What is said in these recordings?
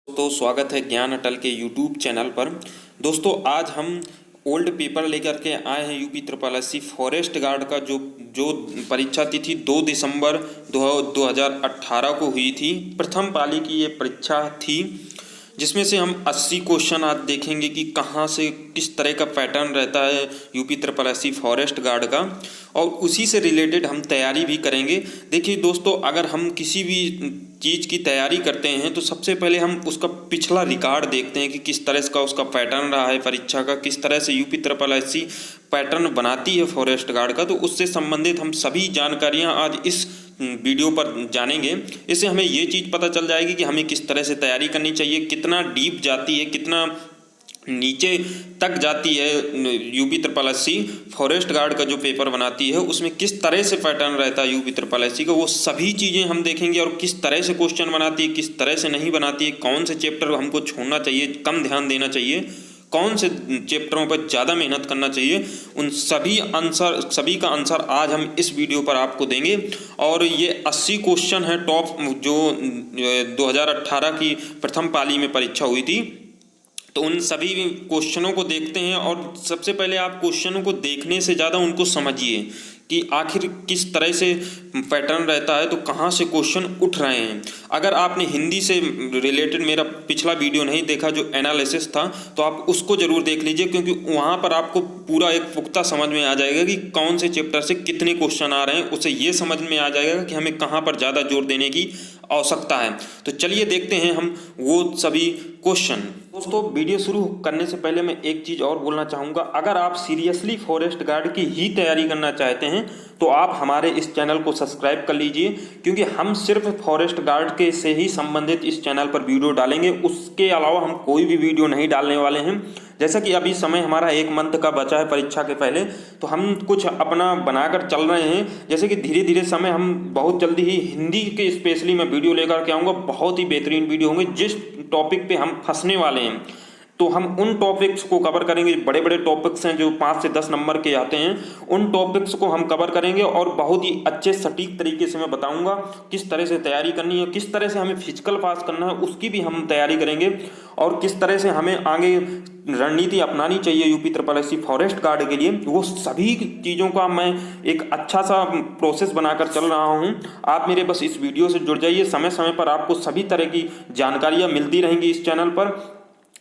दोस्तों स्वागत है ज्ञान अटल के यूट्यूब चैनल पर। दोस्तों आज हम ओल्ड पेपर लेकर के आए हैं UP triple S C forest guard का जो जो परीक्षा तिथि 2 दिसंबर 2018 को हुई थी। प्रथम पाली की ये परीक्षा थी जिसमें से हम 80 क्वेश्चन आज देखेंगे कि कहाँ से किस तरह का पैटर्न रहता है UP triple S C forest guard का, और उसी से रिलेटेड हम तैयारी भी करेंगे। देखिए दोस्तों, अगर हम किसी भी चीज़ की तैयारी करते हैं तो सबसे पहले हम उसका पिछला रिकॉर्ड देखते हैं कि किस तरह का उसका पैटर्न रहा है परीक्षा का, किस तरह से UP triple S C pattern बनाती है फॉरेस्ट गार्ड का। तो उससे संबंधित हम सभी जानकारियाँ आज इस वीडियो पर जानेंगे। इससे हमें ये चीज़ पता चल जाएगी कि हमें किस तरह से तैयारी करनी चाहिए, कितना डीप जाती है, कितना नीचे तक जाती है UP triple S C forest guard का जो पेपर बनाती है, उसमें किस तरह से पैटर्न रहता है यूपी ट्रिपल एस सी का, वो सभी चीज़ें हम देखेंगे। और किस तरह से क्वेश्चन बनाती है, किस तरह से नहीं बनाती है, कौन से चैप्टर हमको छोड़ना चाहिए, कम ध्यान देना चाहिए, कौन से चैप्टरों पर ज़्यादा मेहनत करना चाहिए, उन सभी का आंसर आज हम इस वीडियो पर आपको देंगे। और ये 80 क्वेश्चन है टॉप जो 2018 की प्रथम पाली में परीक्षा हुई थी। तो उन सभी क्वेश्चनों को देखते हैं, और सबसे पहले आप क्वेश्चनों को देखने से ज़्यादा उनको समझिए कि आखिर किस तरह से पैटर्न रहता है, तो कहाँ से क्वेश्चन उठ रहे हैं। अगर आपने हिंदी से रिलेटेड मेरा पिछला वीडियो नहीं देखा जो एनालिसिस था, तो आप उसको ज़रूर देख लीजिए, क्योंकि वहाँ पर आपको पूरा एक पुख्ता समझ में आ जाएगा कि कौन से चैप्टर से कितने क्वेश्चन आ रहे हैं। उससे ये समझ में आ जाएगा कि हमें कहाँ पर ज़्यादा जोर देने की आवश्यकता है। तो चलिए देखते हैं हम वो सभी क्वेश्चन। दोस्तों वीडियो शुरू करने से पहले मैं एक चीज़ और बोलना चाहूँगा। अगर आप सीरियसली फॉरेस्ट गार्ड की ही तैयारी करना चाहते हैं तो आप हमारे इस चैनल को सब्सक्राइब कर लीजिए, क्योंकि हम सिर्फ फॉरेस्ट गार्ड के से ही संबंधित इस चैनल पर वीडियो डालेंगे। उसके अलावा हम कोई भी वीडियो नहीं डालने वाले हैं। जैसा कि अभी समय हमारा 1 मंथ का बचा है परीक्षा के पहले, तो हम कुछ अपना बनाकर चल रहे हैं। जैसे कि धीरे धीरे समय हम बहुत जल्दी ही हिंदी के स्पेशली मैं वीडियो लेकर के आऊँगा। बहुत ही बेहतरीन वीडियो होंगे। जिस टॉपिक पे हम फंसने वाले हैं तो हम उन टॉपिक्स को कवर करेंगे। बड़े बड़े टॉपिक्स हैं जो 5 से 10 नंबर के आते हैं, उन टॉपिक्स को हम कवर करेंगे और बहुत ही अच्छे सटीक तरीके से मैं बताऊंगा किस तरह से तैयारी करनी है, किस तरह से हमें फिजिकल पास करना है उसकी भी हम तैयारी करेंगे, और किस तरह से हमें आगे रणनीति अपनानी चाहिए UP triple S C forest guard के लिए। वो सभी चीज़ों का मैं एक अच्छा सा प्रोसेस बनाकर चल रहा हूँ। आप मेरे बस इस वीडियो से जुड़ जाइए। समय समय पर आपको सभी तरह की जानकारियाँ मिलती रहेंगी इस चैनल पर,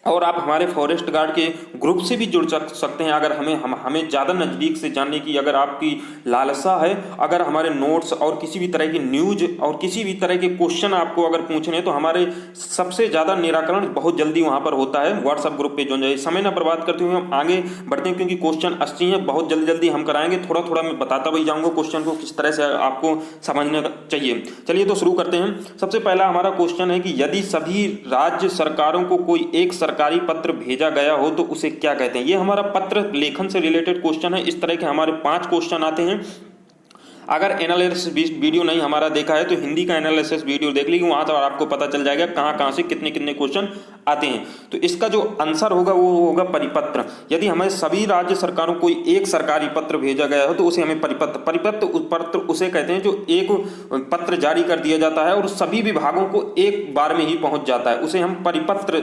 और आप हमारे फॉरेस्ट गार्ड के ग्रुप से भी जुड़ सकते हैं। अगर हमें ज़्यादा नज़दीक से जानने की अगर आपकी लालसा है, अगर हमारे नोट्स और किसी भी तरह की न्यूज और किसी भी तरह के क्वेश्चन आपको अगर पूछने हैं, तो हमारे सबसे ज़्यादा निराकरण बहुत जल्दी वहाँ पर होता है। व्हाट्सएप ग्रुप पे जुड़ जाइए। समय ना बर्बाद करते हुए हम आगे बढ़ते हैं, क्योंकि क्वेश्चन 80 हैं, बहुत जल्दी जल्दी हम कराएंगे। थोड़ा थोड़ा मैं बताता भी जाऊँगा क्वेश्चन को किस तरह से आपको समझना चाहिए। चलिए तो शुरू करते हैं। सबसे पहला हमारा क्वेश्चन है कि यदि सभी राज्य सरकारों को कोई एक सरकारी पत्र भेजा गया हो तो उसे क्या कहते हैं। ये हमारा पत्र लेखन से रिलेटेड क्वेश्चन है। इस तरह के हमारे 5 क्वेश्चन आते हैं। अगर एनालिसिस वीडियो नहीं हमारा देखा है तो हिंदी का एनालिसिस वीडियो देख लीजिए, वहां तो आपको पता चल जाएगा कहां कहां से कितने कितने क्वेश्चन आते हैं। तो इसका जो आंसर होगा वो होगा परिपत्र। यदि हमें सभी राज्य सरकारों को एक सरकारी पत्र भेजा गया हो तो उसे हमें परिपत्र उसे कहते हैं जो एक पत्र जारी कर दिया जाता है और सभी विभागों को एक बार में ही पहुंच जाता है, उसे हम परिपत्र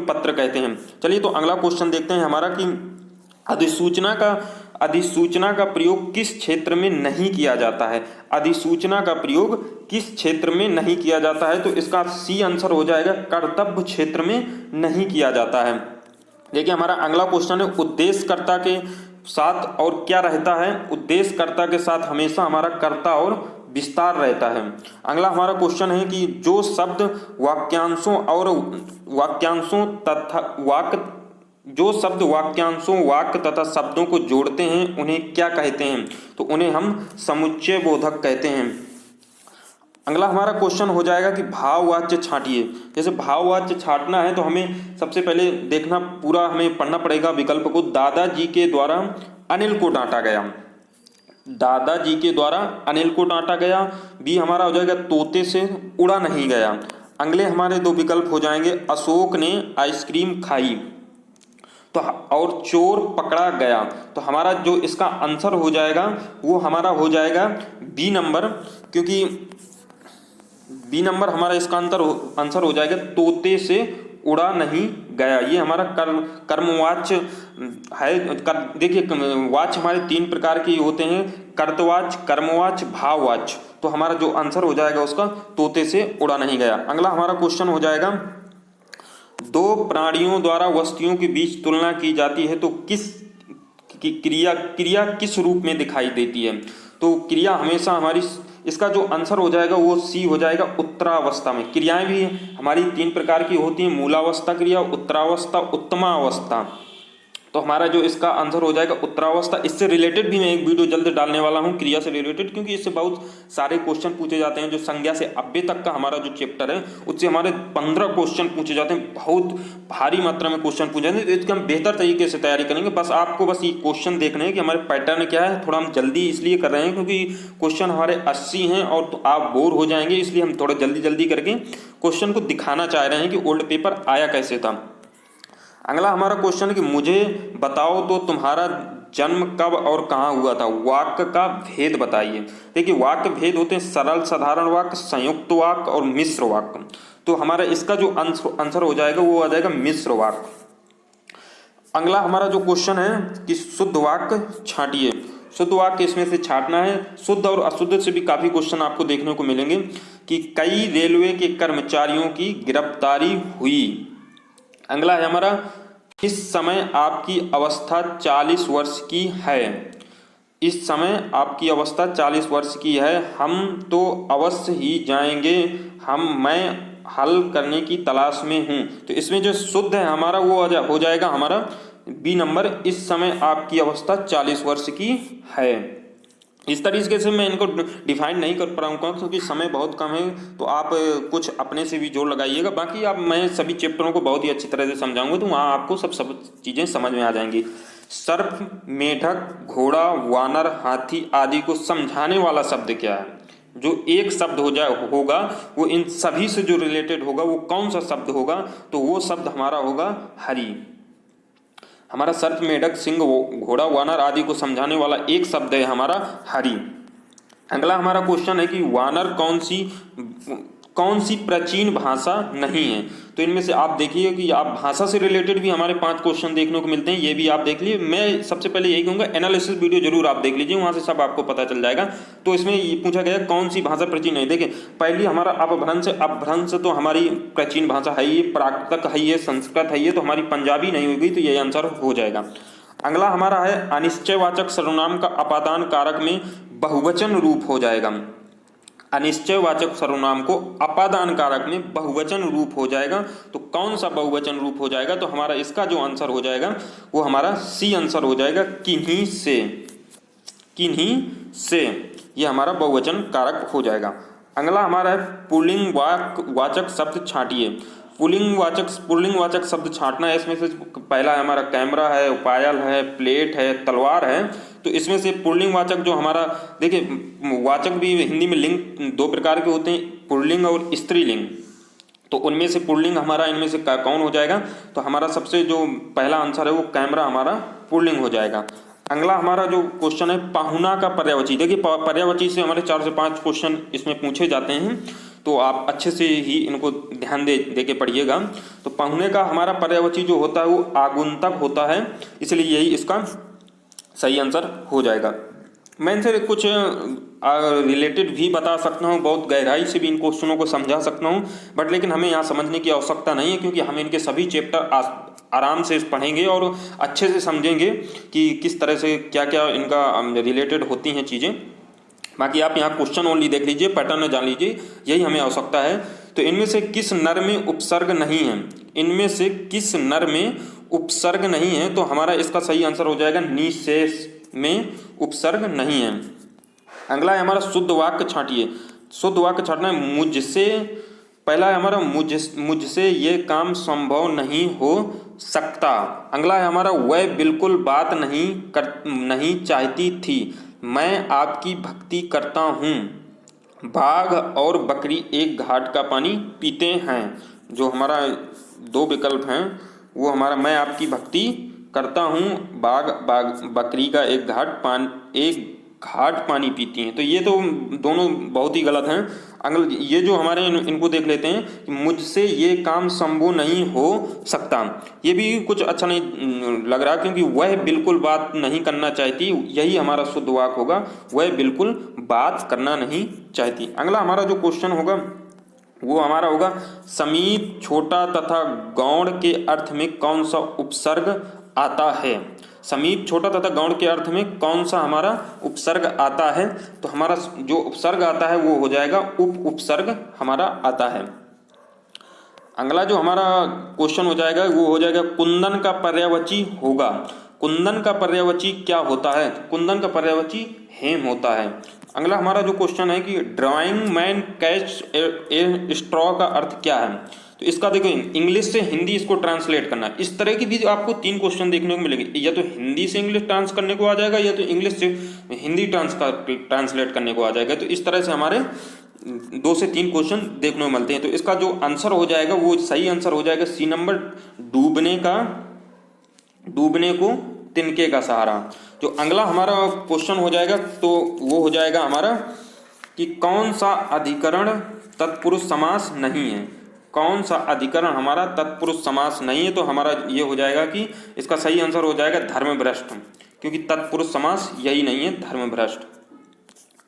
पत्र कहते हैं। चलिए तो अगला क्वेश्चन देखते हैं हमारा कि अधिसूचना का प्रयोग किस क्षेत्र में नहीं किया जाता है। अधिसूचना का प्रयोग किस क्षेत्र में नहीं किया जाता है, तो इसका सी आंसर हो जाएगा कर्तव्य क्षेत्र में नहीं किया जाता है। देखिए हमारा अगला क्वेश्चन है उद्देश्यकर्ता के साथ और क्या रहता है। उद्देश्यकर्ता के साथ हमेशा हमारा कर्ता और विस्तार रहता है। अगला हमारा क्वेश्चन है कि जो शब्द वाक्यांशों वाक्य तथा शब्दों को जोड़ते हैं उन्हें क्या कहते हैं, तो उन्हें हम समुच्चय बोधक कहते हैं। अगला हमारा क्वेश्चन हो जाएगा कि भाववाच्य छांटिए। जैसे भाववाच्य छांटना है तो हमें सबसे पहले देखना पूरा हमें पढ़ना पड़ेगा विकल्प को। दादाजी के द्वारा अनिल को डांटा गया। दादाजी के द्वारा अनिल को डांटा गया। बी हमारा हो जाएगा तोते से उड़ा नहीं गया। अगले हमारे 2 विकल्प हो जाएंगे अशोक ने आइसक्रीम खाई तो और चोर पकड़ा गया। तो हमारा जो इसका आंसर हो जाएगा वो हमारा हो जाएगा बी नंबर, क्योंकि बी नंबर हमारा इसका आंसर हो जाएगा तोते से उड़ा नहीं गया। ये हमारा कर्मवाच्य है। देखिए वाच्य हमारे 3 प्रकार के होते हैं, कर्तवाच्य, कर्मवाच्य, भाववाच्य। तो हमारा जो आंसर हो जाएगा उसका तोते से उड़ा नहीं गया। अगला हमारा क्वेश्चन हो जाएगा, 2 प्राणियों द्वारा वस्तुओं के बीच तुलना की जाती है तो किस की क्रिया किस रूप में दिखाई देती है। तो क्रिया हमेशा हमारी, इसका जो आंसर हो जाएगा वो सी हो जाएगा, उत्तरावस्था में। क्रियाएं भी हमारी 3 प्रकार की होती हैं, मूलावस्था क्रिया, उत्तरावस्था, उत्तमावस्था। तो हमारा जो इसका आंसर हो जाएगा उत्तरावस्था। इससे रिलेटेड भी मैं एक वीडियो जल्द डालने वाला हूं, क्रिया से रिलेटेड, क्योंकि इससे बहुत सारे क्वेश्चन पूछे जाते हैं। जो संज्ञा से अव्यय तक का हमारा जो चैप्टर है उससे हमारे 15 क्वेश्चन पूछे जाते हैं, बहुत भारी मात्रा में क्वेश्चन पूछे जाते हैं। तो इसकी हम बेहतर तरीके से तैयारी करेंगे। बस आपको बस ये क्वेश्चन देखने हैं कि हमारे पैटर्न क्या है। थोड़ा हम जल्दी इसलिए कर रहे हैं क्योंकि क्वेश्चन हमारे 80 हैं और तो आप बोर हो जाएंगे, इसलिए हम थोड़ा जल्दी करके क्वेश्चन को दिखाना चाह रहे हैं कि ओल्ड पेपर आया कैसे था। अगला हमारा क्वेश्चन है कि मुझे बताओ तो तुम्हारा जन्म कब और कहाँ हुआ था। वाक्य का भेद बताइए। देखिए वाक्य भेद होते हैं सरल साधारण वाक्य, संयुक्त वाक्य और मिश्र वाक्य। तो हमारा इसका जो आंसर हो जाएगा वो आ जाएगा मिश्र वाक्य। अगला हमारा जो क्वेश्चन है कि शुद्ध वाक्य छांटिए। शुद्ध वाक्य इसमें से छांटना है। शुद्ध और अशुद्ध से भी काफी क्वेश्चन आपको देखने को मिलेंगे कि कई रेलवे के कर्मचारियों की गिरफ्तारी हुई। अगला है हमारा, इस समय आपकी अवस्था 40 वर्ष की है। इस समय आपकी अवस्था 40 वर्ष की है। हम तो अवश्य ही जाएंगे, मैं हल करने की तलाश में हूँ। तो इसमें जो शुद्ध है हमारा वो हो जाएगा हमारा बी नंबर, इस समय आपकी अवस्था 40 वर्ष की है। इस तरीके से मैं इनको डिफाइन नहीं कर पाऊंगा क्योंकि समय बहुत कम है, तो आप कुछ अपने से भी जोड़ लगाइएगा। बाकी आप, मैं सभी चैप्टरों को बहुत ही अच्छी तरह से समझाऊंगा, तो वहाँ आपको सब चीज़ें समझ में आ जाएंगी। सर्प, मेढक, घोड़ा, वानर, हाथी आदि को समझाने वाला शब्द क्या है। जो एक शब्द होगा वो इन सभी से जो रिलेटेड होगा वो कौन सा शब्द होगा, तो वो शब्द हमारा होगा हरि। हमारा सर्प, मेढक, सिंह, घोड़ा, वानर आदि को समझाने वाला एक शब्द है हमारा हरि। अगला हमारा क्वेश्चन है कि वानर कौन सी प्राचीन भाषा नहीं है। तो इनमें से आप देखिए कि आप भाषा से रिलेटेड भी हमारे 5 क्वेश्चन देखने को मिलते हैं, ये भी आप देख लीजिए। मैं सबसे पहले यही कहूँगा एनालिसिस वीडियो जरूर आप देख लीजिए, वहाँ से सब आपको पता चल जाएगा। तो इसमें ये पूछा गया कौन सी भाषा प्राचीन है। देखिए पहली हमारा अपभ्रंश तो हमारी प्राचीन भाषा है, ये प्राकृतक है, ये संस्कृत है, ये तो हमारी पंजाबी नहीं होगी, तो ये आंसर हो जाएगा। अगला हमारा है अनिश्चयवाचक सर्वनाम का अपादान कारक में बहुवचन रूप हो जाएगा। अनिश्चयवाचक सर्वनाम को अपादान कारक में बहुवचन रूप हो जाएगा। तो कौन सा बहुवचन रूप हो जाएगा, तो हमारा इसका जो आंसर हो जाएगा वो हमारा सी आंसर हो जाएगा, किन्हीं से। किन्हीं से ये हमारा बहुवचन कारक हो जाएगा। अगला हमारा है पुल्लिंग वाचक शब्द छांटिए। पुल्लिंग वाचक शब्द छांटना है। इसमें से पहला हमारा कैमरा है, पायल है, प्लेट है, तलवार है। तो इसमें से पुल्लिंग वाचक जो हमारा, देखिए वाचक भी हिंदी में लिंग 2 प्रकार के होते हैं, पुल्लिंग और स्त्रीलिंग। तो उनमें से पुल्लिंग हमारा इनमें से कौन हो जाएगा, तो हमारा सबसे जो पहला आंसर है वो कैमरा हमारा पुल्लिंग हो जाएगा। अगला हमारा जो क्वेश्चन है पाहुना का पर्यायवाची। देखिए पर्यायवाची से हमारे 4 से 5 क्वेश्चन इसमें पूछे जाते हैं, तो आप अच्छे से ही इनको ध्यान दे के पढ़िएगा। तो पाहुने का हमारा पर्यायवाची जो होता है वो आगुंतक होता है, इसलिए यही इसका सही आंसर हो जाएगा। मैं इनसे कुछ रिलेटेड भी बता सकता हूँ, बहुत गहराई से भी इन क्वेश्चनों को समझा सकता हूँ, बट लेकिन हमें यहाँ समझने की आवश्यकता नहीं है क्योंकि हम इनके सभी चैप्टर आराम से पढ़ेंगे और अच्छे से समझेंगे कि किस तरह से क्या क्या इनका रिलेटेड होती हैं चीज़ें। बाकी आप यहाँ क्वेश्चन ओनली देख लीजिए, पैटर्न जान लीजिए, यही हमें आवश्यकता है। तो इनमें से किस नर में उपसर्ग नहीं है। इनमें से किस नर में उपसर्ग नहीं है, तो हमारा इसका सही आंसर हो जाएगा निशेष में उपसर्ग नहीं है। अगला है हमारा शुद्ध वाक्य छांटिए। शुद्ध वाक्य छांटना है मुझसे। पहला है हमारा मुझसे ये काम संभव नहीं हो सकता। अगला है हमारा वह बिल्कुल बात नहीं चाहती थी, मैं आपकी भक्ति करता हूँ। बाघ और बकरी एक घाट का पानी पीते हैं। जो हमारा 2 विकल्प हैं वो हमारा मैं आपकी भक्ति करता हूँ, बाघ बकरी का एक घाट पानी पीती हैं। तो ये तो दोनों बहुत ही गलत हैं। अगले ये जो हमारे इनको देख लेते हैं कि मुझसे ये काम संभव नहीं हो सकता, ये भी कुछ अच्छा नहीं लग रहा, क्योंकि वह बिल्कुल बात नहीं करना चाहती, यही हमारा शुद्ध वाक्य होगा, वह बिल्कुल बात करना नहीं चाहती। अगला हमारा जो क्वेश्चन होगा वो हमारा होगा समीप, छोटा तथा गौण के अर्थ में कौन सा उपसर्ग आता है। समीप, छोटा तथा गौण के अर्थ में कौन सा हमारा उपसर्ग आता है। तो हमारा जो उपसर्ग आता है वो हो जाएगा उपसर्ग हमारा आता है। अगला जो हमारा क्वेश्चन हो जाएगा वो हो जाएगा कुंदन का पर्यायवाची होगा। कुंदन का पर्यायवाची क्या होता है। कुंदन का पर्यायवाची हेम होता है। अगला हमारा जो क्वेश्चन है कि drawing man catch a straw का अर्थ क्या है। तो इसका देखो इंग्लिश से हिंदी इसको ट्रांसलेट करना। इस तरह की भी आपको 3 क्वेश्चन देखने को मिलेंगे, या तो हिंदी से इंग्लिश ट्रांस करने को आ जाएगा, या तो इंग्लिश से हिंदी ट्रांसलेट करने को आ जाएगा। तो इस तरह से हमारे 2 से 3 क्वेश्चन देखने को मिलते हैं। तो इसका जो आंसर हो जाएगा वो सही आंसर हो जाएगा सी नंबर, डूबने को तिनके का सहारा। जो अगला हमारा क्वेश्चन हो जाएगा तो वो हो जाएगा हमारा कि कौन सा अधिकरण तत्पुरुष समास नहीं है। कौन सा अधिकरण हमारा तत्पुरुष समास नहीं है। तो हमारा ये हो जाएगा कि इसका सही आंसर हो जाएगा धर्मभ्रष्ट, क्योंकि तत्पुरुष समास यही नहीं है, धर्मभ्रष्ट।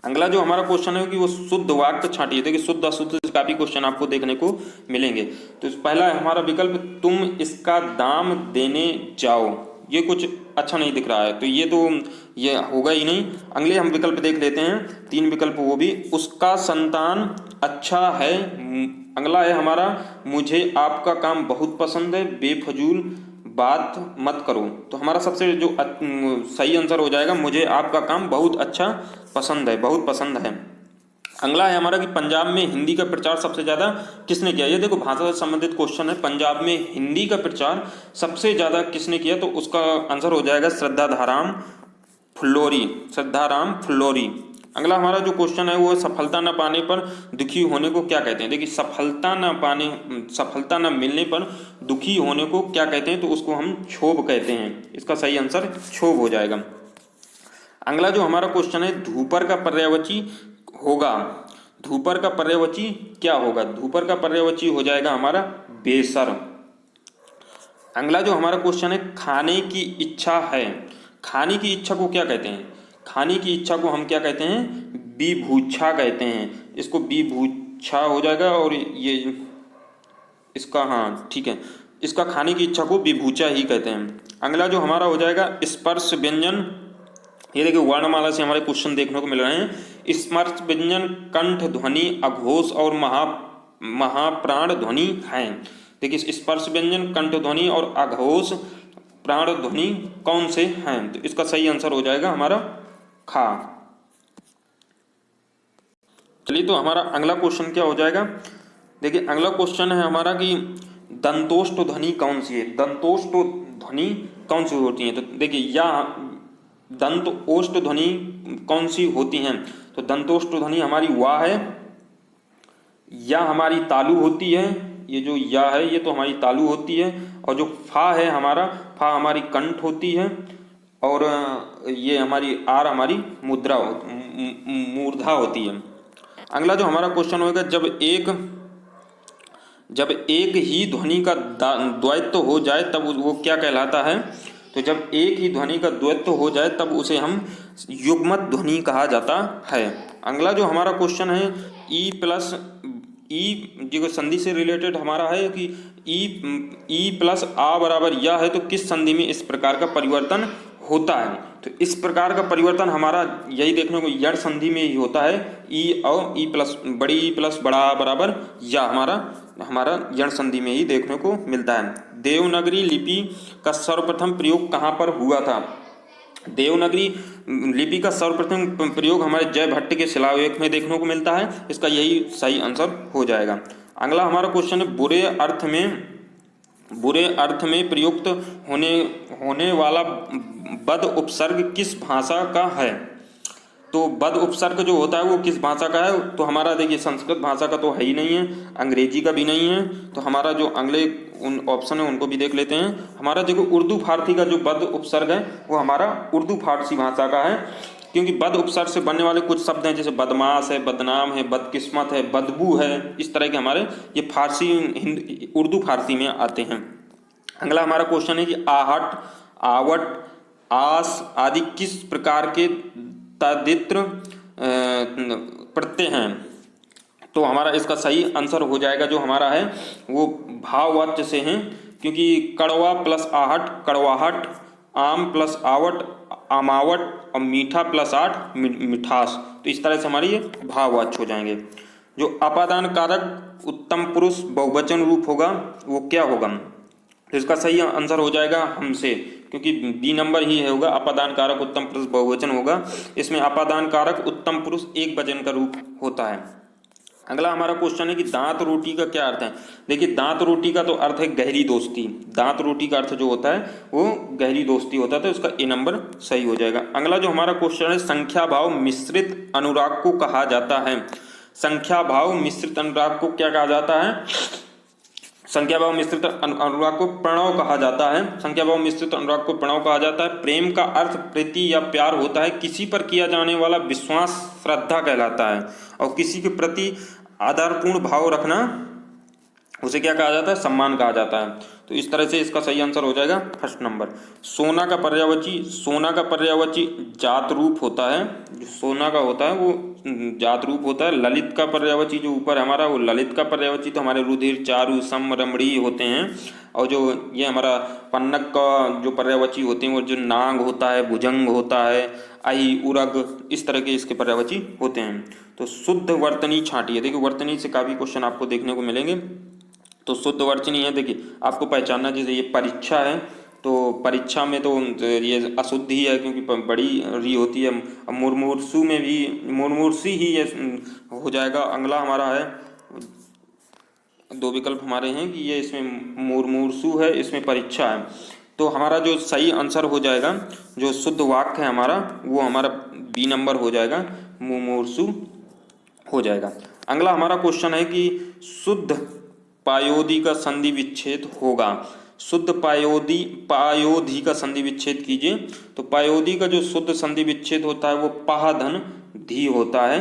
अगला जो हमारा क्वेश्चन है कि वो शुद्ध वाक्य छांटिए। देखिए शुद्ध अशुद्ध से काफी क्वेश्चन आपको देखने को मिलेंगे। तो पहला है हमारा विकल्प तुम इसका दाम देने जाओ, ये कुछ अच्छा नहीं दिख रहा है, तो ये होगा ही नहीं। अगले हम विकल्प देख लेते हैं, 3 विकल्प, वो भी उसका संतान अच्छा है। अगला है हमारा मुझे आपका काम बहुत पसंद है, बेफजूल बात मत करो। तो हमारा सबसे जो सही आंसर हो जाएगा मुझे आपका काम बहुत अच्छा पसंद है, बहुत पसंद है। अगला है हमारा कि पंजाब में हिंदी का प्रचार सबसे ज़्यादा किसने किया। ये देखो भाषा से संबंधित क्वेश्चन है। पंजाब में हिंदी का प्रचार सबसे ज़्यादा किसने किया। तो उसका आंसर हो जाएगा श्रद्धाराम फुल्लोरी। अगला हमारा जो क्वेश्चन है वो सफलता न पाने पर दुखी होने को क्या कहते हैं। देखिए सफलता न मिलने पर दुखी होने को क्या कहते हैं। तो उसको हम क्षोभ कहते हैं। इसका सही आंसर क्षोभ हो जाएगा। अगला जो हमारा क्वेश्चन है धूपर का पर्यायवाची होगा। धूपर का पर्यायवाची क्या होगा। धूपर का पर्यायवाची हो जाएगा हमारा बेसर। अगला जो हमारा क्वेश्चन है खाने की इच्छा है। खाने की इच्छा को क्या कहते हैं। खाने की इच्छा को हम क्या कहते हैं, विभूछा कहते हैं। इसको विभूछा हो जाएगा और ये इसका हाँ ठीक है, इसका खाने की इच्छा को विभूछा ही कहते हैं। अगला जो हमारा हो जाएगा स्पर्श व्यंजन। ये देखिए वर्णमाला से हमारे क्वेश्चन देखने को मिल रहे हैं। स्पर्श व्यंजन कंठ ध्वनि, अघोष और महाप्राण ध्वनि हैं। देखिए स्पर्श व्यंजन कंठ ध्वनि और अघोष प्राण ध्वनि कौन से हैं। तो इसका सही आंसर हो जाएगा हमारा खा। चलिए तो हमारा अगला क्वेश्चन क्या हो जाएगा। देखिए अगला क्वेश्चन है हमारा कि दंतोष्ट ध्वनि कौन सी है। दंतोष्ट ध्वनि कौन सी होती है। तो देखिए या दंत ओष्ठ ध्वनि कौन सी होती हैं। तो दंतोष्ठ ध्वनि हमारी वाह है, या हमारी तालु होती है। ये जो या है ये तो हमारी तालु होती है, और जो फा है हमारा फा हमारी कंठ होती है, और ये हमारी आर हमारी मूर्धा होती है। अगला जो हमारा क्वेश्चन होगा जब एक ही ध्वनि का द्वैत्व हो जाए तब वो क्या कहलाता है। तो जब एक ही ध्वनि का द्वैत्व हो जाए तब उसे हम युग्मत ध्वनि कहा जाता है। अगला जो हमारा क्वेश्चन है ई जो संधि से रिलेटेड हमारा है कि ई प्लस आ बराबर या है, तो किस संधि में इस प्रकार का परिवर्तन होता है। तो इस प्रकार का परिवर्तन हमारा यही देखने को यड़ संधि में ही होता है। ई और ई प्लस बड़ी ई प्लस बड़ा बराबर या हमारा यड़ संधि में ही देखने को मिलता है। देवनागरी लिपि का सर्वप्रथम प्रयोग कहाँ पर हुआ था। देवनागरी लिपि का सर्वप्रथम प्रयोग हमारे जयभट्ट के शिलालेख में देखने को मिलता है। इसका यही सही आंसर हो जाएगा। अगला हमारा क्वेश्चन है बुरे अर्थ में प्रयुक्त होने वाला बद उपसर्ग किस भाषा का है। तो बद उपसर्ग जो होता है वो किस भाषा का है। तो हमारा देखिए संस्कृत भाषा का तो है ही नहीं है, अंग्रेजी का भी नहीं है। तो हमारा जो अगले ऑप्शन है उनको भी देख लेते हैं। हमारा देखो उर्दू फारसी का जो बद उपसर्ग है वो हमारा उर्दू फारसी भाषा का है। क्योंकि बद उपसर्ग से बनने वाले कुछ शब्द हैं, जैसे बदमाश है, बदनाम है, बदकिस्मत है, बदबू है, इस तरह के हमारे ये फारसी उर्दू फारसी में आते हैं। अगला हमारा क्वेश्चन है कि आहट, आवट, आस आदि किस प्रकार के तद्धित प्रत्यय हैं। तो हमारा इसका सही आंसर हो जाएगा जो हमारा है वो भाववाच्य से हैं, क्योंकि कड़वा प्लस आहट कड़वाहट, आम प्लस आवट आमावट और मीठा प्लस आठ मिठास। तो इस तरह से हमारी ये भाववाच्य हो जाएंगे। जो अपादान कारक उत्तम पुरुष बहुवचन रूप होगा वो क्या होगा, तो इसका सही आंसर हो जाएगा हमसे, क्योंकि बी नंबर ही होगा। अपादान कारक उत्तम पुरुष बहुवचन होगा। इसमें अपादान कारक उत्तम पुरुष एक वचन का रूप होता है। अगला हमारा क्वेश्चन है कि दांत रोटी का क्या अर्थ है। देखिए दांत रोटी का तो अर्थ है गहरी दोस्ती। दांत रोटी का अर्थ जो होता है वो गहरी दोस्ती होता है, तो इसका ए नंबर सही हो जाएगा। अगला जो हमारा क्वेश्चन है, संख्या भाव मिश्रित अनुराग को कहा जाता है। संख्या भाव मिश्रित अनुराग को क्या कहा जाता है, संख्या भाव मिश्रित अनुराग को प्रणव कहा जाता है। संख्या भाव मिश्रित अनुराग को प्रणव कहा जाता है। प्रेम का अर्थ प्रीति या प्यार होता है। किसी पर किया जाने वाला विश्वास श्रद्धा कहलाता है, और किसी के प्रति आदरपूर्ण भाव रखना उसे क्या कहा जाता है, सम्मान कहा जाता है। तो इस तरह से इसका सही आंसर हो जाएगा फर्स्ट नंबर। सोना का पर्यायवाची जात रूप होता है। जो सोना का होता है वो जात रूप होता है। ललित का पर्यायवाची जो ऊपर हमारा वो ललित का पर्यायवाची तो हमारे रुधिर, चारु, सम, रमणीय होते हैं। और जो ये हमारा पन्नग का जो पर्यायवाची होते हैं वो जो नाग होता है, भुजंग होता है, आई, उरग, इस तरह के इसके पर्यायवाची होते हैं। तो शुद्ध वर्तनी छांटी है। देखिए वर्तनी से काफ़ी क्वेश्चन आपको देखने को मिलेंगे। तो शुद्ध वर्तनी है, देखिए आपको पहचानना, जैसे ये परीक्षा है तो परीक्षा में तो ये अशुद्ध ही है क्योंकि बड़ी री होती है। मुरमुर्सु में भी मुरमुर्सी ही ये हो जाएगा। अगला हमारा है, दो विकल्प हमारे हैं कि ये इसमें मुरमुर्सु है, इसमें परीक्षा है। तो हमारा जो सही आंसर हो जाएगा, जो शुद्ध वाक्य है हमारा, वो हमारा बी नंबर हो जाएगा, मुमुर्सु हो जाएगा। अगला हमारा क्वेश्चन है कि शुद्ध पायोधी का संधि विच्छेद होगा। शुद्ध पायोधी का संधि विच्छेद कीजिए। तो पायोधी का जो शुद्ध संधि विच्छेद होता है वो पाहाधन धी होता है।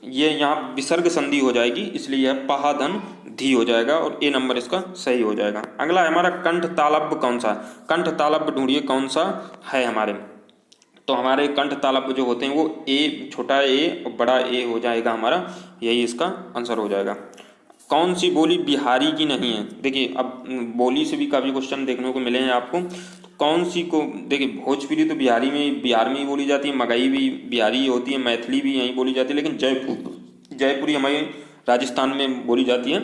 ये यहाँ विसर्ग संधि हो जाएगी, इसलिए यह पाहाधन धी हो जाएगा और ए नंबर इसका सही हो जाएगा। अगला है हमारा कंठ तालव्य कौन सा। कंठ तालव्य ढूंढिए कौन सा है हमारे। तो हमारे कंठ तालव्य जो होते हैं वो ए, छोटा ए और बड़ा ए हो जाएगा हमारा, यही इसका आंसर हो जाएगा। कौन सी बोली बिहारी की नहीं है। देखिए अब बोली से भी काफ़ी क्वेश्चन देखने को मिले हैं आपको। तो कौन सी को, देखिए भोजपुरी तो बिहार में ही बोली जाती है, मगही भी बिहारी होती है, मैथिली भी यहीं बोली जाती है, लेकिन जयपुरी हमारे राजस्थान में बोली जाती है।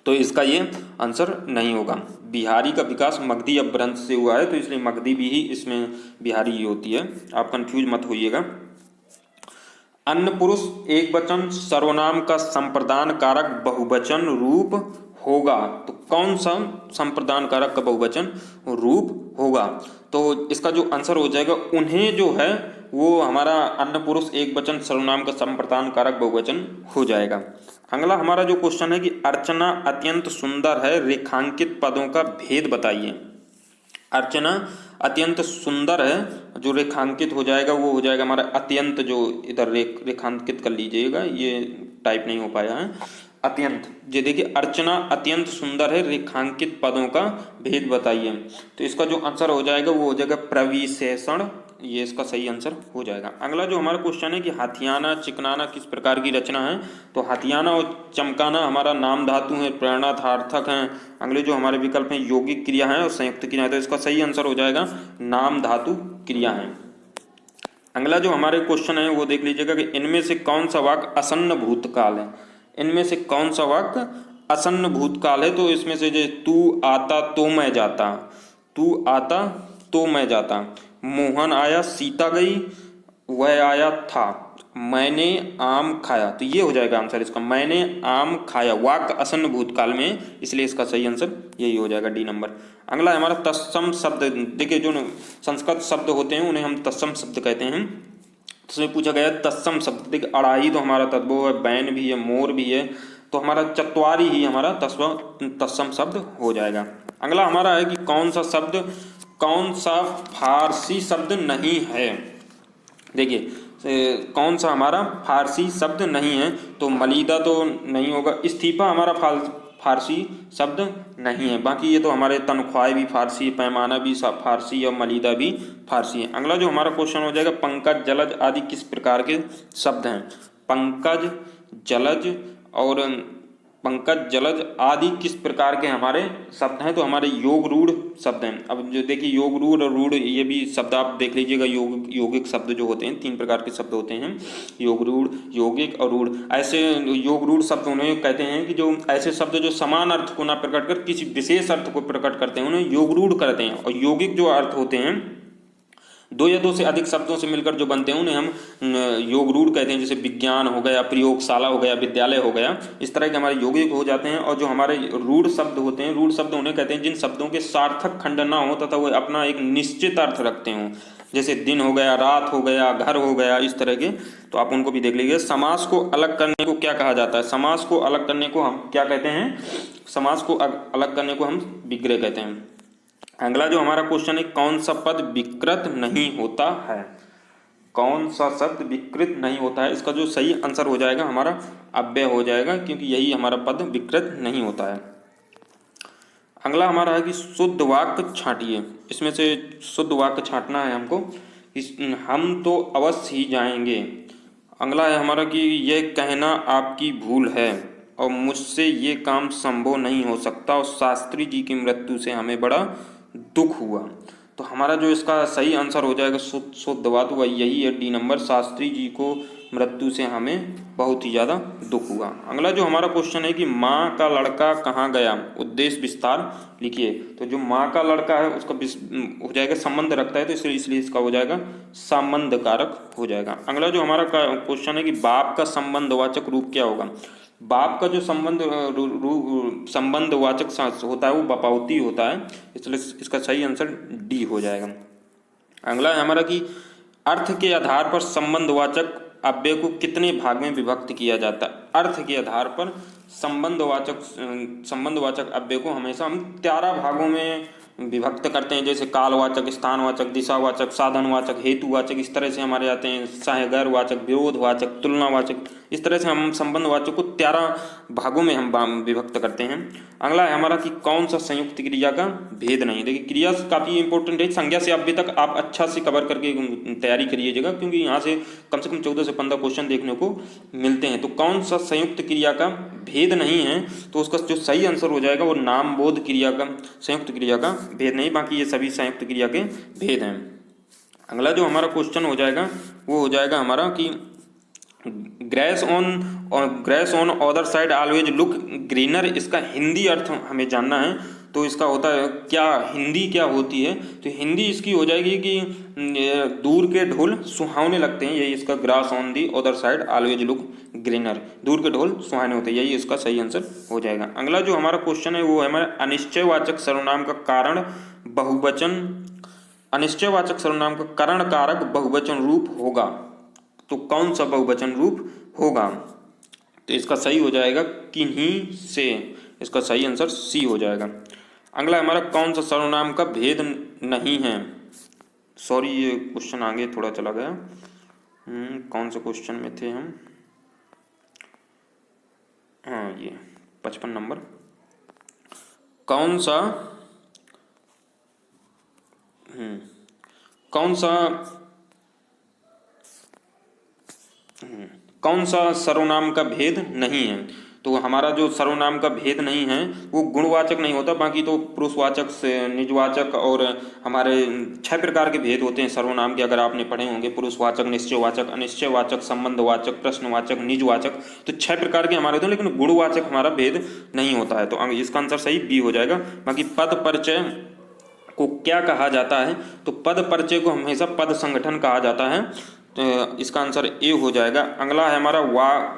तो इसका ये आंसर नहीं होगा। बिहारी का विकास मगधी अपभ्रंश से हुआ है, तो इसलिए मगधी भी ही इसमें बिहारी ही होती है, आप कंफ्यूज मत होइएगा। अन्य पुरुष एक वचन सर्वनाम का संप्रदान कारक बहुवचन रूप होगा। तो कौन सा संप्रदान कारक का बहुवचन रूप होगा। तो इसका जो आंसर हो जाएगा, उन्हें जो है वो हमारा अन्य पुरुष एक वचन सर्वनाम का संप्रदान कारक बहुवचन हो जाएगा। अगला हमारा जो क्वेश्चन है कि अर्चना अत्यंत सुंदर है, रेखांकित पदों का भेद बताइए। अर्चना अत्यंत सुंदर है, जो रेखांकित हो जाएगा वो हो जाएगा हमारा अत्यंत, जो इधर रेखांकित कर लीजिएगा, ये टाइप नहीं हो पाया है, अत्यंत। ये देखिए अर्चना अत्यंत सुंदर है, रेखांकित पदों का भेद बताइए। तो इसका जो आंसर हो जाएगा वो हो जाएगा प्रविशेषण, ये इसका सही आंसर हो जाएगा। अगला जो हमारा क्वेश्चन है कि हाथियाना चिकनाना किस प्रकार की रचना है। तो हाथियाना और चमकाना हमारा नाम धातु है, प्रेरणार्थक हैं। अगले जो हमारे विकल्प हैं यौगिक क्रिया है और संयुक्त क्रिया है, तो इसका सही आंसर हो जाएगा नाम धातु क्रिया है। अगला जो हमारे क्वेश्चन है वो देख लीजिएगा कि इनमें से कौन सा वाक्य आसन्न भूतकाल है। इनमें से कौन सा वाक्य आसन्न भूतकाल है। तो इसमें से जो तू आता तो मैं जाता, तू आता तो मैं जाता, मोहन आया सीता गई, वह आया था, मैंने आम खाया। तो ये हो जाएगा आंसर इसका, मैंने आम खाया, वाक्य आसन्न भूतकाल में, इसलिए इसका सही आंसर यही हो जाएगा डी नंबर। अगला हमारा तत्सम शब्द। देखिए जो संस्कृत शब्द होते हैं उन्हें हम तत्सम शब्द कहते हैं। तो उसमें पूछा गया तत्सम शब्द। देखिए अड़ाई तो हमारा तद्भव है, बैन भी है, मोर भी है, तो हमारा चतवारी ही हमारा तत्सम शब्द हो जाएगा। अगला हमारा है कि कौन सा फारसी शब्द नहीं है। देखिए कौन सा हमारा फारसी शब्द नहीं है, तो मलीदा तो नहीं होगा, इस्तीफा हमारा फारसी शब्द नहीं है। बाकी ये तो हमारे तनख्वाह भी फारसी, पैमाना भी फारसी और मलीदा भी फारसी है। अगला जो हमारा क्वेश्चन हो जाएगा, पंकज जलज आदि किस प्रकार के शब्द हैं? पंकज जलज और पंकज जलज आदि किस प्रकार के हमारे शब्द हैं? तो हमारे योग रूढ़ शब्द हैं। अब जो देखिए योग रूढ़ और रूढ़, ये भी शब्द आप देख लीजिएगा। यौगिक शब्द जो होते हैं, 3 प्रकार के शब्द होते हैं, योग रूढ़, यौगिक और रूढ़। ऐसे योग रूढ़ शब्द उन्हें कहते हैं कि जो ऐसे शब्द जो समान अर्थ को ना प्रकट कर किसी विशेष अर्थ को प्रकट करते हैं, उन्हें योग रूढ़ कहते हैं। और यौगिक जो अर्थ होते हैं 2 या 2 से अधिक शब्दों से मिलकर जो बनते हैं, उन्हें हम योग रूढ़ कहते हैं। जैसे विज्ञान हो गया, प्रयोगशाला हो गया, विद्यालय हो गया, इस तरह के हमारे यौगिक हो जाते हैं। और जो हमारे रूढ़ शब्द होते हैं, रूढ़ शब्द उन्हें कहते हैं जिन शब्दों के सार्थक खंड ना हो तथा वो अपना एक निश्चित अर्थ रखते हों। जैसे दिन हो गया, रात हो गया, घर हो गया, इस तरह के, तो आप उनको भी देख लीजिए। समास को अलग करने को क्या कहा जाता है? समास को अलग करने को हम क्या कहते हैं? समास को अलग करने को हम विग्रह कहते हैं। अगला जो हमारा क्वेश्चन है, कौन सा पद विकृत नहीं होता है? कौन सा शब्द विकृत नहीं होता है? इसका जो सही आंसर हो जाएगा हमारा अव्यय हो जाएगा, क्योंकि यही हमारा पद विकृत नहीं होता है। अगला हमारा है कि शुद्ध वाक्य छांटिए। इसमें से शुद्ध वाक्य छांटना है हमको। हम तो अवश्य ही जाएंगे। अगला है हमारा कि यह कहना आपकी भूल है और मुझसे ये काम संभव नहीं हो सकता और शास्त्री जी की मृत्यु से हमें बड़ा दुख हुआ। तो हमारा जो इसका सही आंसर हो जाएगा शुद्ध वाक्य हुआ यही है, डी नंबर, शास्त्री जी को मृत्यु से हमें बहुत ही ज़्यादा दुख हुआ। अगला जो हमारा क्वेश्चन है कि माँ का लड़का कहाँ गया? उद्देश्य विस्तार लिखिए। तो जो माँ का लड़का है उसका हो जाएगा संबंध रखता है, तो इसलिए इसका हो जाएगा संबंध कारक हो जाएगा। अगला जो हमारा क्वेश्चन है कि बाप का संबंधवाचक रूप क्या होगा? बाप का जो संबंधवाचक होता है वो बपावती होता है, इसलिए इसका सही आंसर डी हो जाएगा। अगला है हमारा कि अर्थ के आधार पर संबंधवाचक अव्यय को कितने भाग में विभक्त किया जाता है? अर्थ के आधार पर संबंधवाचक अव्यय को हमेशा हम 13 भागों में विभक्त करते हैं। जैसे कालवाचक, स्थानवाचक, दिशावाचक, साधनवाचक, हेतुवाचक, इस तरह से हमारे आते हैं। सहगरवाचक, विरोधवाचक, तुलनावाचक, इस तरह से हम संबंधवाचक को 13 भागों में हम विभक्त करते हैं। अगला है हमारा कि कौन सा संयुक्त क्रिया का भेद नहीं? देखिए क्रिया काफ़ी इंपॉर्टेंट है, संज्ञा से अव्यय तक आप अच्छा से कवर करके तैयारी करिएगा, क्योंकि यहाँ से कम 14 से 15 क्वेश्चन देखने को मिलते हैं। तो कौन सा संयुक्त क्रिया का भेद नहीं है? तो उसका जो सही आंसर हो जाएगा वो नामबोध क्रिया का, संयुक्त क्रिया का भेद नहीं, बाकी ये सभी संयुक्त क्रिया के भेद हैं। अगला जो हमारा क्वेश्चन हो जाएगा वो हो जाएगा हमारा कि grace on other side always look greener, इसका हिंदी अर्थ हमें जानना है। तो इसका होता है क्या, हिंदी क्या होती है? तो हिंदी इसकी हो जाएगी कि दूर के ढोल सुहावने लगते हैं, यही इसका grass on the other side always look greener, दूर के ढोल सुहावने होते हैं, यही इसका सही आंसर हो जाएगा। अगला जो हमारा क्वेश्चन है वो है हमारा अनिश्चयवाचक सर्वनाम का कारण बहुवचन, अनिश्चयवाचक सर्वनाम का करण कारक बहुवचन रूप होगा। तो कौन सा बहुवचन रूप होगा? तो इसका सही हो जाएगा किन्हीं से, इसका सही आंसर सी हो जाएगा। अगला हमारा कौन सा सर्वनाम का भेद नहीं है? सॉरी ये क्वेश्चन आगे थोड़ा चला गया। कौन से क्वेश्चन में थे हम? हाँ ये 55 नंबर। कौन सा सर्वनाम का भेद नहीं है? तो हमारा जो सर्वनाम का भेद नहीं है वो गुणवाचक नहीं होता, बाकी तो पुरुषवाचक से निजवाचक और हमारे 6 प्रकार के भेद होते हैं सर्वनाम के, अगर आपने पढ़े होंगे। पुरुषवाचक, निश्चयवाचक, अनिश्चयवाचक, संबंधवाचक, प्रश्नवाचक, निजवाचक, तो 6 प्रकार के हमारे होते हैं, लेकिन गुणवाचक हमारा भेद नहीं होता है। तो इसका आंसर सही बी हो जाएगा। बाकी पद परिचय को क्या कहा जाता है? तो पद परिचय को हमेशा पद संगठन कहा जाता है, तो इसका आंसर ए हो जाएगा। अगला है हमारा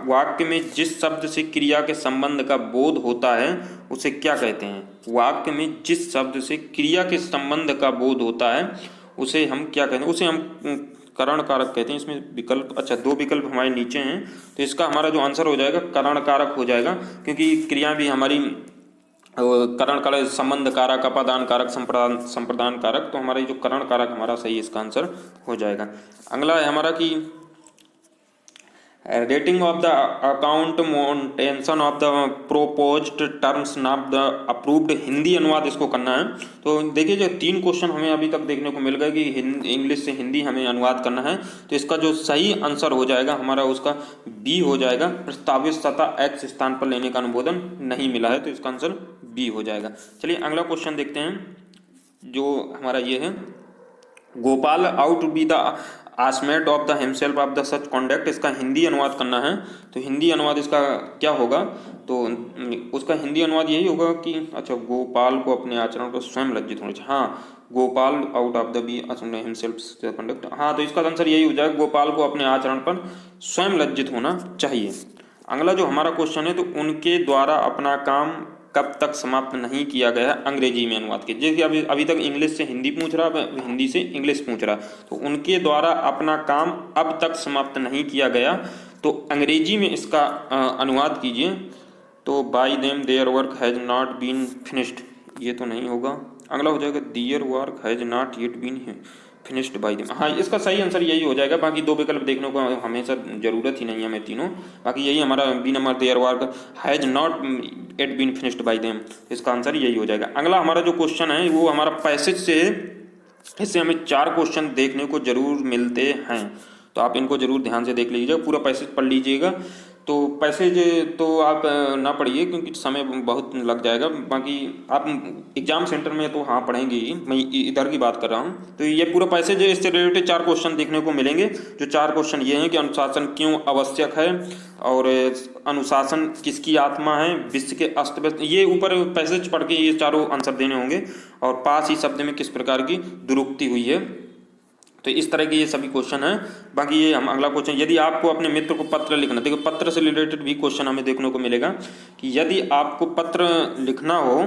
वाक्य में जिस शब्द से क्रिया के संबंध का बोध होता है उसे क्या कहते हैं? वाक्य में जिस शब्द से क्रिया के संबंध का बोध होता है उसे हम क्या कहते हैं? उसे हम करण कारक कहते हैं। इसमें विकल्प, अच्छा 2 विकल्प हमारे नीचे हैं, तो इसका हमारा जो आंसर हो जाएगा करण कारक हो जाएगा, क्योंकि क्रिया भी हमारी करण कारक, संबंध कारक, अपादान कारक, संप्रदान कारक, तो हमारा ये जो करण कारक हमारा सही इसका आंसर हो जाएगा। अगला है हमारा कि rating of the account maintenance of the proposed terms not the approved, Hindi अनुवाद इसको करना है। तो देखिए जो 3 क्वेश्चन हमें अभी तक देखने को मिल गए कि इंग्लिश से हिंदी हमें अनुवाद करना है, तो इसका जो सही आंसर हो जाएगा हमारा उसका बी हो जाएगा। प्रस्तावित सतह एक्स स्थान पर लेने का अनुमोदन नहीं मिला है, तो इसका आंसर बी हो जाएगा। चलिए अगला क्वेश्चन देखते हैं जो हमारा ये है, Gopal out be the assessment of the himself of the such conduct, इसका हिंदी अनुवाद करना है। तो हिंदी अनुवाद इसका क्या होगा, तो उसका हिंदी अनुवाद यही होगा कि अच्छा गोपाल को अपने आचरण पर स्वयं लज्जित होना चाहिए। हाँ, Gopal out of the be himself conduct, हाँ तो इसका आंसर यही हो जाएगा, गोपाल को अपने आचरण पर स्वयं लज्जित होना चाहिए। अगला जो हमारा क्वेश्चन है, तो उनके द्वारा अपना काम कब तक समाप्त नहीं किया गया है, अंग्रेजी में अनुवाद के, जैसे अभी तक इंग्लिश से हिंदी पूछ रहा, हिंदी से इंग्लिश पूछ रहा, तो उनके द्वारा अपना काम अब तक समाप्त नहीं किया गया, तो अंग्रेजी में इसका अनुवाद कीजिए। तो by them their work has not been finished, ये तो नहीं होगा। अगला हो जाएगा their work has not yet been finished by them, हाँ इसका सही आंसर यही हो जाएगा। बाकी 2 विकल्प देखने को हमेशा जरूरत ही नहीं है हमें तीनों, बाकी यही हमारा B number their work has not at been finished by them, इसका आंसर यही हो जाएगा। अगला हमारा जो क्वेश्चन है वो हमारा पैसेज से है, इससे हमें 4 क्वेश्चन देखने को जरूर मिलते हैं, तो आप इनको जरूर ध्यान से देख लीजिएगा, पूरा पैसेज पढ़ लीजिएगा। तो पैसेज तो आप ना पढ़िए क्योंकि समय बहुत लग जाएगा, बाकी आप एग्जाम सेंटर में तो हाँ पढ़ेंगे ही, मैं इधर की बात कर रहा हूँ। तो ये पूरा पैसेज है, इससे रिलेटेड 4 क्वेश्चन देखने को मिलेंगे। जो 4 क्वेश्चन ये हैं कि अनुशासन क्यों आवश्यक है, और अनुशासन किसकी आत्मा है, विश्व के अस्त व्यस्त, ये ऊपर पैसेज पढ़ के ये चारों आंसर देने होंगे। और पास ही शब्द में किस प्रकार की दुरुक्ति हुई है, तो इस तरह के ये सभी क्वेश्चन हैं। बाकी ये हम अगला क्वेश्चन, यदि आपको अपने मित्र को पत्र लिखना, देखो पत्र से रिलेटेड भी क्वेश्चन हमें देखने को मिलेगा कि यदि आपको पत्र लिखना हो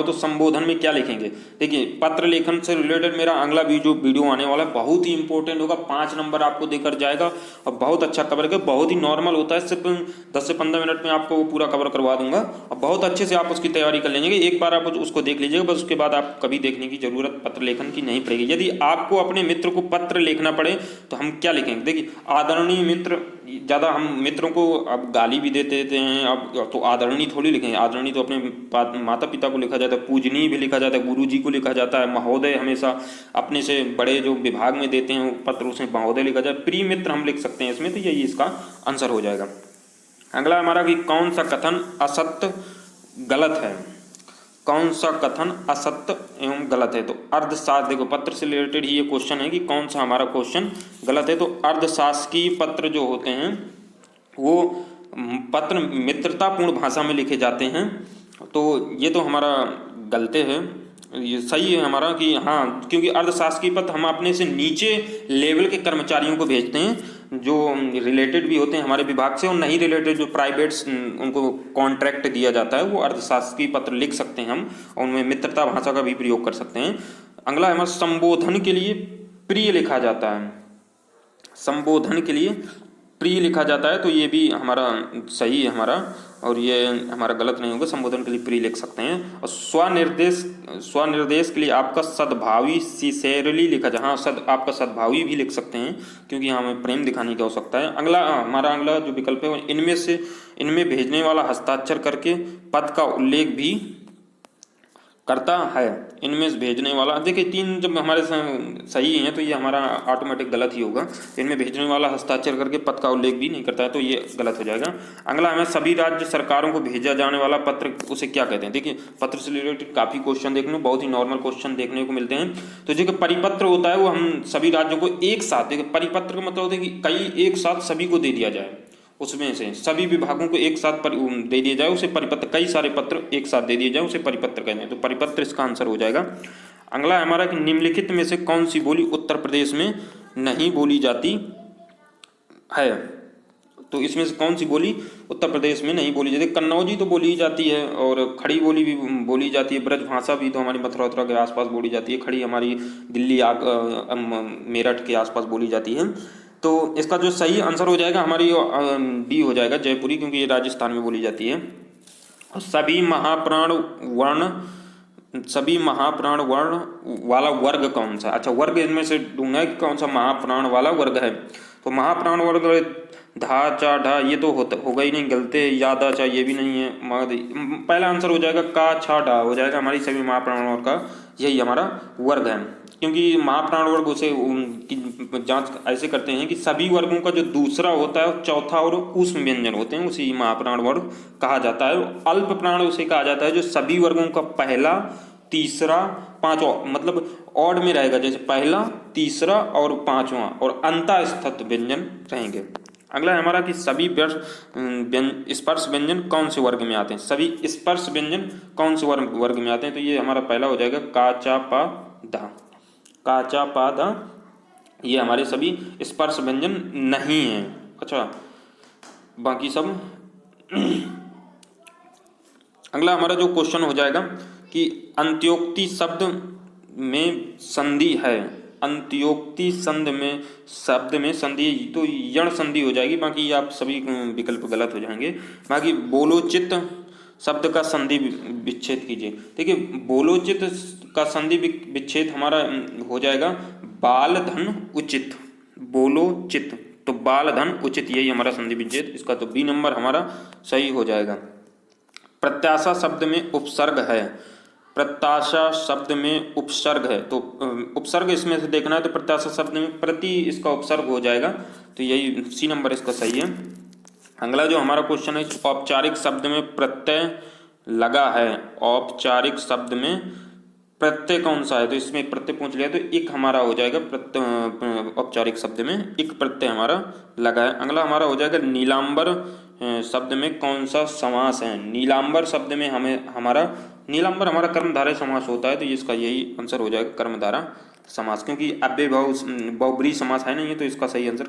तो संबोधन में क्या लिखेंगे। देखिए पत्र लेखन से रिलेटेड मेरा अगला वीडियो आने वाला है, बहुत ही इंपॉर्टेंट होगा, 5 नंबर आपको देकर जाएगा और बहुत अच्छा कवर कर, बहुत ही नॉर्मल होता है, सिर्फ 10 से 15 मिनट में आपको वो पूरा कवर करवा दूंगा और बहुत अच्छे से आप उसकी तैयारी कर लेंगे। एक बार आप उसको देख लीजिएगा, बस उसके बाद आप कभी देखने की जरूरत पत्र लेखन की नहीं पड़ेगी। यदि आपको अपने मित्र को पत्र लिखना पड़े तो हम क्या लिखेंगे। देखिए आदरणीय मित्र, ज़्यादा हम मित्रों को अब गाली भी देते हैं, अब तो आदरणीय थोड़ी लिखेंगे, आदरणीय तो अपने माता पिता को लिखा जाता है, पूजनीय भी लिखा जाता है, गुरु जी को लिखा जाता है, महोदय हमेशा अपने से बड़े जो विभाग में देते हैं पत्र उसमें महोदय लिखा जाए, प्रिय मित्र हम लिख सकते हैं इसमें, तो यही इसका आंसर हो जाएगा। अगला हमारा कि कौन सा कथन असत्य गलत है, कौन सा कथन असत्य एवं गलत है। तो अर्धशास्त्र, देखो पत्र से रिलेटेड ही ये क्वेश्चन है कि कौन सा हमारा क्वेश्चन गलत है। तो अर्धशासकीय पत्र जो होते हैं वो पत्र मित्रतापूर्ण भाषा में लिखे जाते हैं, तो ये तो हमारा गलते है, ये सही है हमारा कि हाँ, क्योंकि अर्धशासकीय पत्र हम अपने से नीचे लेवल के कर्मचारियों को भेजते हैं जो रिलेटेड भी होते हैं हमारे विभाग से, और नहीं रिलेटेड जो प्राइवेट्स उनको कॉन्ट्रैक्ट दिया जाता है वो अर्धशासकीय पत्र लिख सकते हैं हम, और उनमें मित्रता भाषा का भी प्रयोग कर सकते हैं। अगला हमारा संबोधन के लिए प्रिय लिखा जाता है, संबोधन के लिए प्रिय लिखा जाता है, तो ये भी हमारा सही है हमारा, और ये हमारा गलत नहीं होगा, संबोधन के लिए प्रिय लिख सकते हैं। और स्वनिर्देश के लिए आपका सद्भावी सिंसेरली लिखा जाए, हाँ आपका सद्भावी भी लिख सकते हैं क्योंकि हमें प्रेम दिखाने की आवश्यकता है। अगला जो विकल्प है इनमें भेजने वाला हस्ताक्षर करके पद का उल्लेख भी करता है, इनमें भेजने वाला, देखिए 3 जब हमारे सही हैं तो ये हमारा ऑटोमेटिक गलत ही होगा। इनमें भेजने वाला हस्ताक्षर करके पद का उल्लेख भी नहीं करता है, तो ये गलत हो जाएगा। अगला हमें सभी राज्य सरकारों को भेजा जाने वाला पत्र उसे क्या कहते हैं। देखिए पत्र से रिलेटेड काफ़ी क्वेश्चन देखने को, बहुत ही नॉर्मल क्वेश्चन देखने को मिलते हैं। तो जो परिपत्र होता है वो हम सभी राज्यों को एक साथ, देखिए परिपत्र का मतलब होता है कि कई एक साथ सभी को दे दिया जाए, उसमें से सभी विभागों को एक साथ दे दिया जाए उसे परिपत्र, कई सारे पत्र एक साथ दे दिए जाए उसे परिपत्र कहते हैं, तो परिपत्र इसका आंसर हो जाएगा। अगला हमारा कि निम्नलिखित में से कौन सी बोली उत्तर प्रदेश में नहीं बोली जाती है। तो इसमें से कौन सी बोली उत्तर प्रदेश में नहीं बोली जाती। कन्नौजी तो बोली जाती है और खड़ी बोली भी बोली जाती है, ब्रज भाषा भी तो हमारी मथुरा के आसपास बोली जाती है, खड़ी हमारी दिल्ली मेरठ के आसपास बोली जाती है। तो इसका जो सही आंसर हो जाएगा हमारी डी हो जाएगा जयपुरी, क्योंकि ये राजस्थान में बोली जाती है। सभी महाप्राण वर्ण सभी महाप्राण वर्ण वाला वर्ग कौन सा? अच्छा, वर्ग इनमें से ढूंढना है कि कौन सा महाप्राण वाला वर्ग है। तो महाप्राण वर्ग धा चा ढा ये तो होगा ही नहीं, गलते यादा चा ये भी नहीं है, पहला आंसर हो जाएगा का छा ढा हो जाएगा हमारी सभी महाप्राण वर्ग का, यही हमारा वर्ग है। क्योंकि महाप्राण वर्ग उसे उनकी जांच ऐसे करते हैं कि सभी वर्गों का जो दूसरा होता है चौथा और ऊष्म व्यंजन होते हैं, उसी महाप्राण वर्ग कहा जाता है। अल्प प्राण उसे कहा जाता है जो सभी वर्गों का पहला, तीसरा, पांचवा, मतलब ऑड में रहेगा, जैसे पहला, तीसरा और पांचवा, और अंतःस्थित व्यंजन रहेंगे। अगला है हमारा कि सभी स्पर्श व्यंजन कौन से वर्ग में आते हैं? सभी स्पर्श व्यंजन कौन से वर्ग में आते हैं? तो ये हमारा पहला हो जाएगा का चा पा धा, का चा पा धा, ये हमारे सभी स्पर्श व्यंजन नहीं है। अच्छा, बाकी सब अगला हमारा जो क्वेश्चन हो जाएगा कि अंत्योक्ति शब्द में संधि है, अंत्योक्ति शब्द में संधि, तो यण संधि हो जाएगी, बाकी आप सभी विकल्प गलत हो जाएंगे। बाकी बोलोचित शब्द का संधि विच्छेद कीजिए। देखिए, बोलोचित का संधि विच्छेद हमारा हो जाएगा बाल धन उचित, बोलोचित, तो बाल धन उचित यही हमारा संधि विच्छेद, इसका तो बी नंबर हमारा सही हो जाएगा। प्रत्याशा शब्द में उपसर्ग है, प्रत्याशा शब्द में उपसर्ग है, तो उपसर्ग इसमें से देखना है, तो प्रत्याशा शब्द में प्रति इसका उपसर्ग हो जाएगा, तो यही सी नंबर इसका सही है। अगला जो हमारा क्वेश्चन है, औपचारिक शब्द में प्रत्यय लगा है, औपचारिक शब्द में प्रत्यय कौन सा है? तो इसमें प्रत्यय पूछ लिया, तो एक हमारा हो जाएगा प्रत्यय, औपचारिक शब्द में एक प्रत्यय हमारा लगा है। अगला हमारा हो जाएगा नीलांबर शब्द में कौन सा समास है? नीलांबर शब्द में नीलांबर हमारा कर्मधारय समास होता है, तो इसका यही आंसर हो जाएगा कर्मधारा समास, क्योंकि अव्ययभाव बहुब्रीहि समास है नहीं है, तो इसका सही आंसर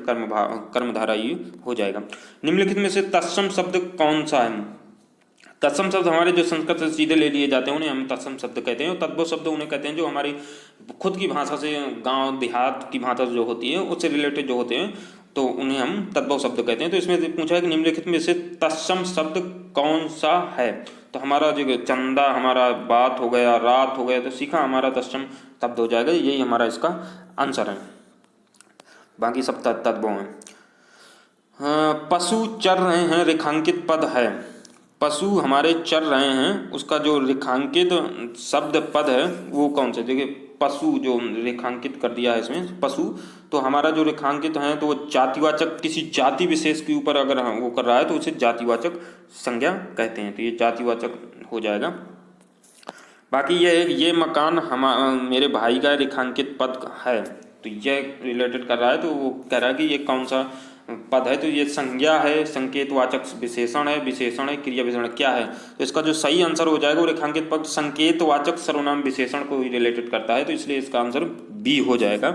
कर्मधारा ही हो जाएगा। निम्नलिखित में से तत्सम शब्द कौन सा है? तत्सम शब्द हमारे जो संस्कृत से सीधे ले लिए जाते हैं उन्हें हम तत्सम शब्द कहते हैं, और तद्भव शब्द उन्हें कहते हैं जो हमारी खुद की भाषा से, गांव देहात की भाषा जो होती है उससे रिलेटेड जो होते हैं, तो उन्हें हम तद्भव शब्द कहते हैं। तो इसमें पूछा है कि निम्नलिखित में से तत्सम शब्द कौन सा है? तो हमारा जो चंदा, हमारा बात हो गया, रात हो गया, तो सीखा हमारा तत्सम शब्द हो जाएगा, यही हमारा इसका आंसर है, बाकी सब तद्भव हैं। पशु चर रहे हैं रेखांकित पद है, पशु हमारे चर रहे हैं, उसका जो रेखांकित शब्द पद है वो कौन सा? देखिए, पशु जो रेखांकित कर दिया है इसमें पशु, तो हमारा जो रेखांकित है तो वो जातिवाचक, किसी जाति विशेष के ऊपर अगर वो कर रहा है तो उसे जातिवाचक संज्ञा कहते हैं, तो ये जातिवाचक हो जाएगा। बाकी ये मकान मेरे भाई का रेखांकित पद है, तो यह रिलेटेड कर रहा है, तो वो कह रहा है कि ये कौन सा पद है? तो ये संज्ञा है, संकेतवाचक विशेषण है, विशेषण है, क्रिया विशेषण क्या है? तो इसका जो सही आंसर हो जाएगा वो रेखांकित पद संकेतवाचक सर्वनाम विशेषण को ही रिलेटेड करता है, तो इसलिए इसका आंसर बी हो जाएगा।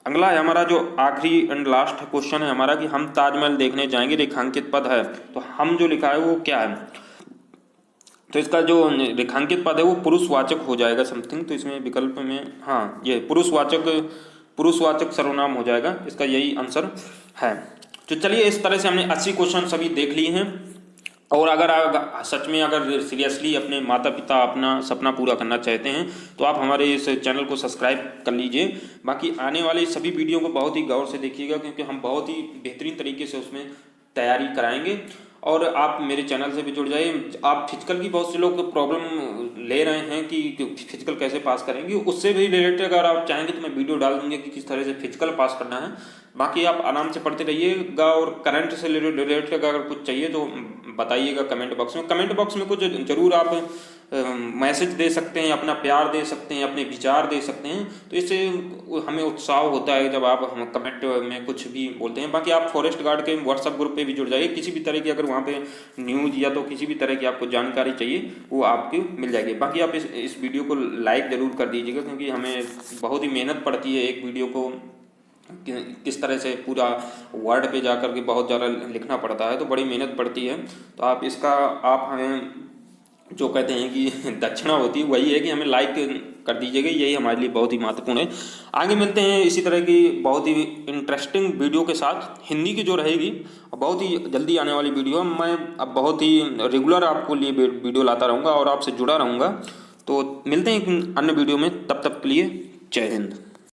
अगला है हमारा जो आखिरी एंड लास्ट क्वेश्चन है हमारा कि हम ताजमहल देखने जाएंगे, रेखांकित पद है, तो हम जो लिखा है वो क्या है? तो इसका जो रेखांकित पद है वो पुरुषवाचक हो जाएगा समथिंग, तो इसमें विकल्प में हाँ ये पुरुषवाचक सर्वनाम हो जाएगा, इसका यही आंसर है। तो चलिए, इस तरह से हमने 80 क्वेश्चन सभी देख लिए हैं, और अगर आप सच में अगर सीरियसली अपने माता पिता अपना सपना पूरा करना चाहते हैं तो आप हमारे इस चैनल को सब्सक्राइब कर लीजिए। बाकी आने वाली सभी वीडियो को बहुत ही गौर से देखिएगा, क्योंकि हम बहुत ही बेहतरीन तरीके से उसमें तैयारी कराएंगे, और आप मेरे चैनल से भी जुड़ जाइए। आप फिजिकल की बहुत से लोग प्रॉब्लम ले रहे हैं कि फिजिकल कैसे पास करेंगे, उससे भी रिलेटेड अगर आप चाहेंगे तो मैं वीडियो डाल दूंगी कि किस तरह से फिजिकल पास करना है। बाकी आप आराम से पढ़ते रहिएगा, और करंट से रिलेटेड अगर कुछ चाहिए तो बताइएगा कमेंट बॉक्स में। कमेंट बॉक्स में कुछ जरूर आप मैसेज दे सकते हैं, अपना प्यार दे सकते हैं, अपने विचार दे सकते हैं, तो इससे हमें उत्साह होता है जब आप हम कमेंट में कुछ भी बोलते हैं। बाकी आप फॉरेस्ट गार्ड के व्हाट्सएप ग्रुप पे भी जुड़ जाइए, किसी भी तरह की अगर वहाँ पे न्यूज़ या तो किसी भी तरह की आपको जानकारी चाहिए वो आपको मिल जाएगी। बाकी आप इस वीडियो को लाइक ज़रूर कर दीजिएगा, क्योंकि हमें बहुत ही मेहनत पड़ती है एक वीडियो को किस तरह से पूरा वर्ड पे जाकर के बहुत ज़्यादा लिखना पड़ता है, तो बड़ी मेहनत पड़ती है। तो आप हमें जो कहते हैं कि दक्षिणा होती है वही है कि हमें लाइक कर दीजिएगा, यही हमारे लिए बहुत ही महत्वपूर्ण है। आगे मिलते हैं इसी तरह की बहुत ही इंटरेस्टिंग वीडियो के साथ। हिंदी की जो रहेगी बहुत ही जल्दी आने वाली वीडियो, मैं अब बहुत ही रेगुलर आपको लिए वीडियो लाता रहूँगा और आपसे जुड़ा रहूँगा। तो मिलते हैं एक अन्य वीडियो में, तब तक के लिए जय हिंद।